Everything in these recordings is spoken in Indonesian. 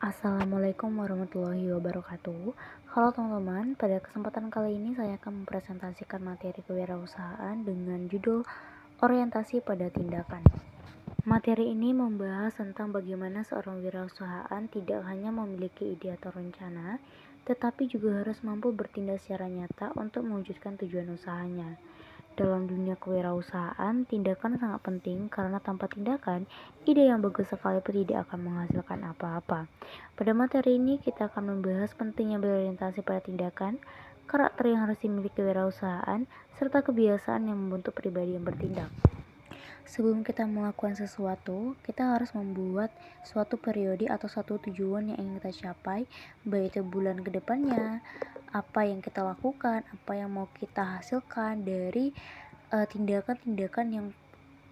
Assalamualaikum warahmatullahi wabarakatuh. Halo teman-teman, pada kesempatan kali ini saya akan mempresentasikan materi kewirausahaan dengan judul Orientasi pada Tindakan. Materi ini membahas tentang bagaimana seorang wirausahaan tidak hanya memiliki ide atau rencana, tetapi juga harus mampu bertindak secara nyata untuk mewujudkan tujuan usahanya. Dalam dunia kewirausahaan, tindakan sangat penting karena tanpa tindakan, ide yang bagus sekalipun tidak akan menghasilkan apa-apa. Pada materi ini, kita akan membahas pentingnya berorientasi pada tindakan, karakter yang harus dimiliki kewirausahaan, serta kebiasaan yang membentuk pribadi yang bertindak. Sebelum kita melakukan sesuatu, kita harus membuat suatu periode atau suatu tujuan yang ingin kita capai, baik itu bulan ke depannya, apa yang kita lakukan, apa yang mau kita hasilkan dari tindakan-tindakan yang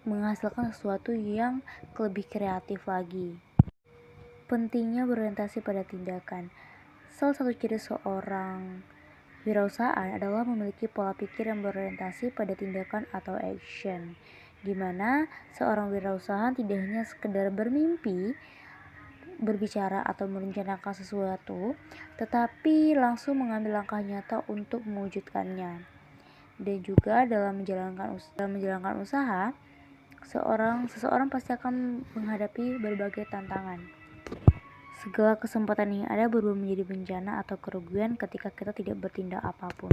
menghasilkan sesuatu yang lebih kreatif lagi. Pentingnya berorientasi pada tindakan. Salah satu ciri seorang wirausahaan adalah memiliki pola pikir yang berorientasi pada tindakan atau action, di mana seorang wirausahaan tidak hanya sekedar bermimpi, berbicara atau merencanakan sesuatu, tetapi langsung mengambil langkah nyata untuk mewujudkannya. Dan juga dalam menjalankan usaha, seseorang pasti akan menghadapi berbagai tantangan. Segala kesempatan yang ada berubah menjadi bencana atau kerugian ketika kita tidak bertindak apapun.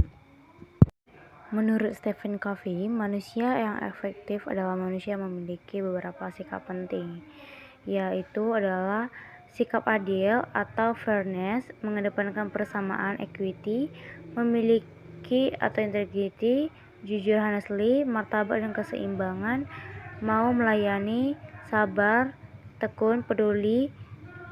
Menurut Stephen Covey, manusia yang efektif adalah manusia yang memiliki beberapa sikap penting, yaitu adalah sikap adil atau fairness, mengedepankan persamaan equity, memiliki atau integrity, jujur honestly, martabat dan keseimbangan, mau melayani, sabar, tekun, peduli,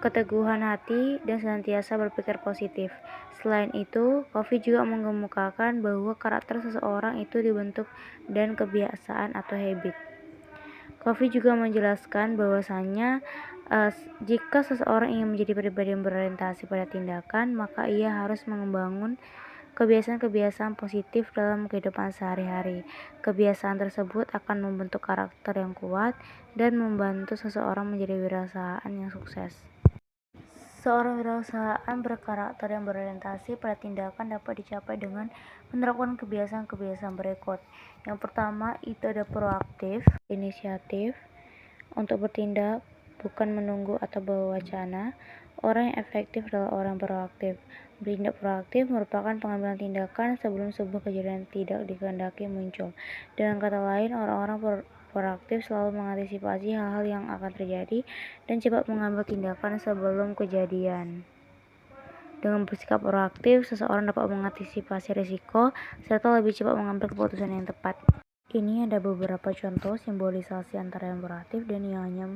keteguhan hati, dan senantiasa berpikir positif. Selain itu, Covey juga mengemukakan bahwa karakter seseorang itu dibentuk dan kebiasaan atau habit. Covey juga menjelaskan bahwasanya jika seseorang ingin menjadi pribadi yang berorientasi pada tindakan, maka ia harus membangun kebiasaan-kebiasaan positif dalam kehidupan sehari-hari. Kebiasaan tersebut akan membentuk karakter yang kuat dan membantu seseorang menjadi wirausahaan yang sukses. Seorang wirausahaan berkarakter yang berorientasi pada tindakan dapat dicapai dengan menerapkan kebiasaan-kebiasaan berikut. Yang pertama, itu ada proaktif, inisiatif, untuk bertindak, bukan menunggu atau berwacana. Orang yang efektif adalah orang proaktif. Bertindak proaktif merupakan pengambilan tindakan sebelum sebuah kejadian tidak dikehendaki muncul. Dengan kata lain, orang-orang proaktif selalu mengantisipasi hal-hal yang akan terjadi dan cepat mengambil tindakan sebelum kejadian. Dengan bersikap proaktif, seseorang dapat mengantisipasi risiko serta lebih cepat mengambil keputusan yang tepat. Ini ada beberapa contoh simbolisasi antara yang proaktif dan yang hanya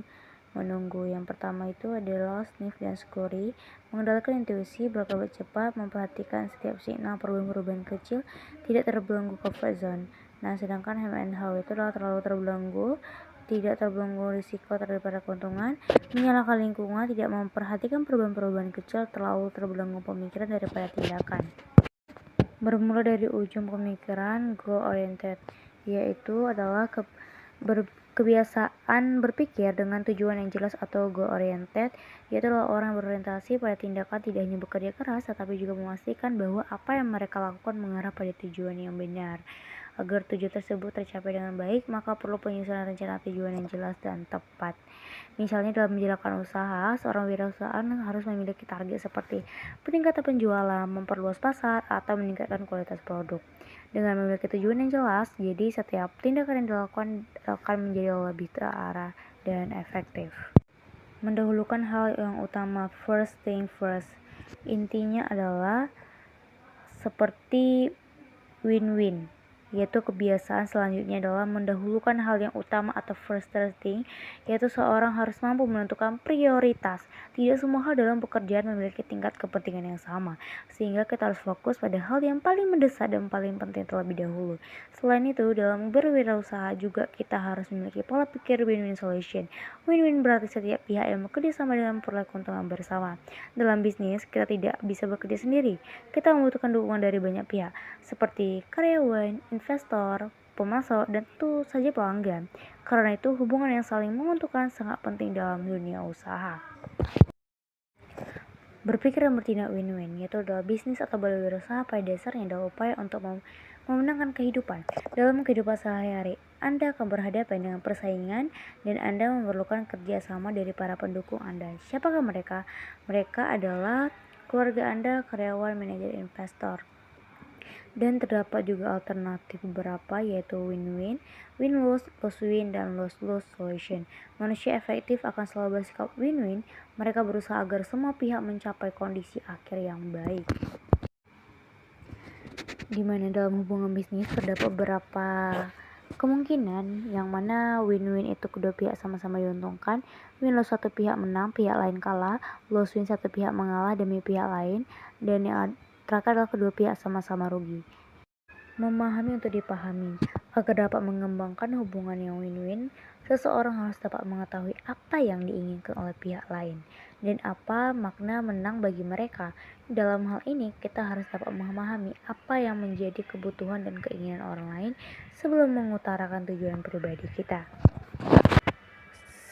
menunggu. Yang pertama itu adalah sniff dan scurry, mengendalikan intuisi, bergerak cepat, memperhatikan setiap sinyal perubahan-perubahan kecil, tidak terbelenggu comfort zone. Nah, sedangkan hem and how itu adalah terlalu terbelenggu, tidak terbelenggu risiko daripada keuntungan, menyalahkan lingkungan, tidak memperhatikan perubahan-perubahan kecil, terlalu terbelenggu pemikiran daripada tindakan. Bermula dari ujung pemikiran goal oriented, yaitu adalah kebiasaan berpikir dengan tujuan yang jelas atau goal oriented, yaitu adalah orang berorientasi pada tindakan tidak hanya bekerja keras tetapi juga memastikan bahwa apa yang mereka lakukan mengarah pada tujuan yang benar. Agar tujuan tersebut tercapai dengan baik, maka perlu penyusunan rencana tujuan yang jelas dan tepat. Misalnya dalam menjalankan usaha, seorang wirausahaan harus memiliki target seperti peningkatan penjualan, memperluas pasar, atau meningkatkan kualitas produk. Dengan memiliki tujuan yang jelas, jadi setiap tindakan yang dilakukan akan menjadi lebih terarah dan efektif. Mendahulukan hal yang utama, first thing first. Intinya adalah seperti win-win, yaitu kebiasaan selanjutnya adalah mendahulukan hal yang utama atau first thing, yaitu seorang harus mampu menentukan prioritas. Tidak semua hal dalam pekerjaan memiliki tingkat kepentingan yang sama, sehingga kita harus fokus pada hal yang paling mendesak dan paling penting terlebih dahulu. Selain itu, dalam berwirausaha juga kita harus memiliki pola pikir win-win solution. Win-win berarti setiap pihak yang bekerja sama dengan memperoleh keuntungan bersama. Dalam bisnis, kita tidak bisa bekerja sendiri. Kita membutuhkan dukungan dari banyak pihak, seperti karyawan, investor, pemasok, dan tentu saja pelanggan. Karena itu, hubungan yang saling menguntungkan sangat penting dalam dunia usaha. Berpikir dan bertindak win-win, yaitu adalah bisnis atau berwirausaha pada dasarnya adalah upaya untuk memenangkan kehidupan. Dalam kehidupan sehari-hari, Anda akan berhadapan dengan persaingan dan Anda memerlukan kerjasama dari para pendukung Anda. Siapakah mereka? Mereka adalah keluarga Anda, karyawan, manajer, investor. Dan terdapat juga alternatif beberapa, yaitu win-win, win-lose, lose-win, dan lose-lose solution. Manusia efektif akan selalu bersikap win-win. Mereka berusaha agar semua pihak mencapai kondisi akhir yang baik. Di mana dalam hubungan bisnis terdapat beberapa kemungkinan yang mana win-win itu kedua pihak sama-sama diuntungkan, win-lose satu pihak menang, pihak lain kalah, lose-win satu pihak mengalah demi pihak lain, dan yang terakhir adalah kedua pihak sama-sama rugi. Memahami untuk dipahami. Agar dapat mengembangkan hubungan yang win-win, seseorang harus dapat mengetahui apa yang diinginkan oleh pihak lain dan apa makna menang bagi mereka. Dalam hal ini, kita harus dapat memahami apa yang menjadi kebutuhan dan keinginan orang lain sebelum mengutarakan tujuan pribadi kita.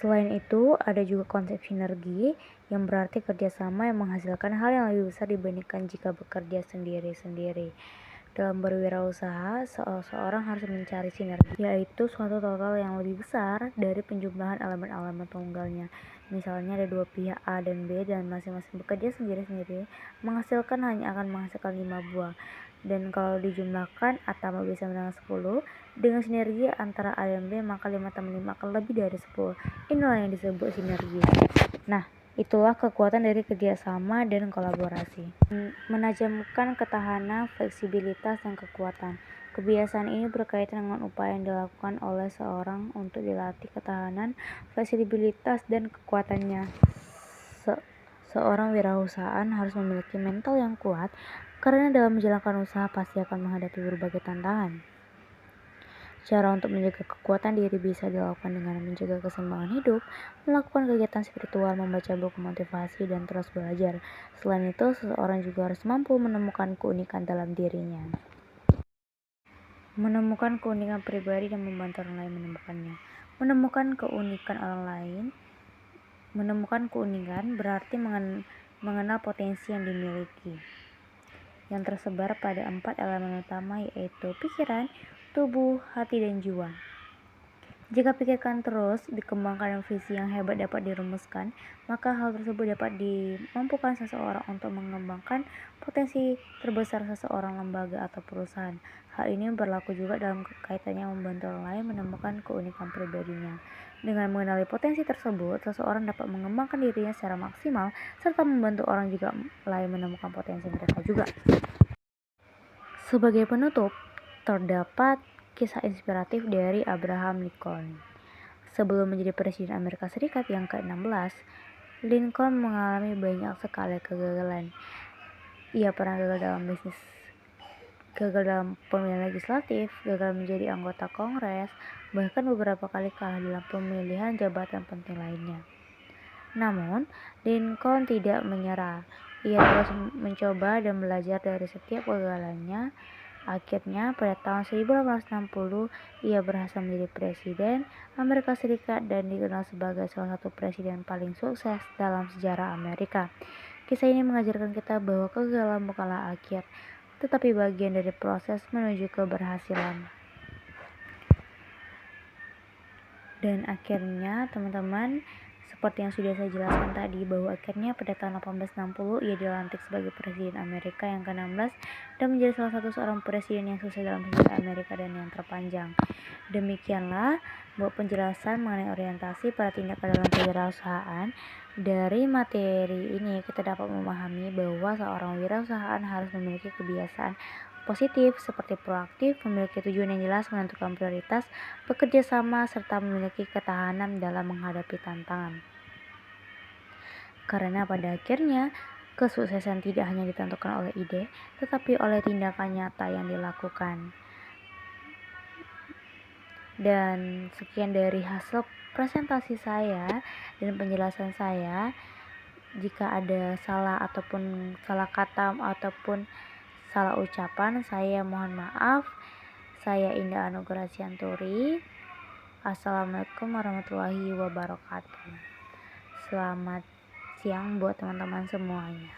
Selain itu, ada juga konsep sinergi yang berarti kerjasama yang menghasilkan hal yang lebih besar dibandingkan jika bekerja sendiri-sendiri. Dalam berwirausaha, seseorang harus mencari sinergi, yaitu suatu total yang lebih besar dari penjumlahan elemen-elemen tunggalnya. Misalnya ada dua pihak A dan B dan masing-masing bekerja sendiri-sendiri, hanya akan menghasilkan 5 buah. Dan kalau dijumlahkan, A tambah B sama dengan 10. Dengan sinergi antara A dan B, maka 5 tambah 5 akan lebih dari 10. Inilah yang disebut sinergi. Nah, itulah kekuatan dari kerjasama dan kolaborasi. Menajamkan ketahanan, fleksibilitas, dan kekuatan. Kebiasaan ini berkaitan dengan upaya yang dilakukan oleh seorang untuk dilatih ketahanan, fleksibilitas, dan kekuatannya. Seorang wirausahaan harus memiliki mental yang kuat karena dalam menjalankan usaha pasti akan menghadapi berbagai tantangan. Cara untuk menjaga kekuatan diri bisa dilakukan dengan menjaga keseimbangan hidup, melakukan kegiatan spiritual, membaca buku motivasi, dan terus belajar. Selain itu, seseorang juga harus mampu menemukan keunikan dalam dirinya. Menemukan keunikan pribadi dan membantu orang lain menemukannya. Menemukan keunikan berarti mengenal potensi yang dimiliki, yang tersebar pada 4 elemen utama, yaitu pikiran, tubuh, hati, dan jiwa. Jika pikiran terus dikembangkan dan visi yang hebat dapat dirumuskan, maka hal tersebut dapat dimampukan seseorang untuk mengembangkan potensi terbesar seseorang, lembaga, atau perusahaan. Hal ini berlaku juga dalam kaitannya membantu orang lain menemukan keunikan pribadinya. Dengan mengenali potensi tersebut, seseorang dapat mengembangkan dirinya secara maksimal serta membantu orang juga lain menemukan potensi mereka juga. Sebagai penutup, terdapat kisah inspiratif dari Abraham Lincoln. Sebelum menjadi Presiden Amerika Serikat yang ke-16, Lincoln mengalami banyak sekali kegagalan. Ia pernah gagal dalam bisnis, gagal dalam pemilihan legislatif, gagal menjadi anggota Kongres, bahkan beberapa kali kalah dalam pemilihan jabatan penting lainnya. Namun, Lincoln tidak menyerah. Ia terus mencoba dan belajar dari setiap kegagalannya. Akhirnya, pada tahun 1860, ia berhasil menjadi Presiden Amerika Serikat dan dikenal sebagai salah satu presiden paling sukses dalam sejarah Amerika. Kisah ini mengajarkan kita bahwa kegagalan bukanlah akhir, tetapi bagian dari proses menuju keberhasilan. Dan akhirnya, teman-teman, seperti yang sudah saya jelaskan tadi, bahwa akhirnya pada tahun 1860 ia dilantik sebagai Presiden Amerika yang ke-16 dan menjadi salah satu seorang presiden yang sukses dalam sejarah Amerika dan yang terpanjang. Demikianlah penjelasan mengenai orientasi pada tindakan dalam kewirausahaan. Dari materi ini kita dapat memahami bahwa seorang wirausahaan harus memiliki kebiasaan positif seperti proaktif, memiliki tujuan yang jelas, menentukan prioritas, bekerja sama, serta memiliki ketahanan dalam menghadapi tantangan. Karena pada akhirnya, kesuksesan tidak hanya ditentukan oleh ide, tetapi oleh tindakan nyata yang dilakukan. Dan sekian dari hasil presentasi saya dan penjelasan saya. Jika ada salah ataupun salah kata ataupun salah ucapan, saya mohon maaf. Saya Indah Anugrah Sianturi. Assalamualaikum warahmatullahi wabarakatuh. Selamat siang buat teman-teman semuanya.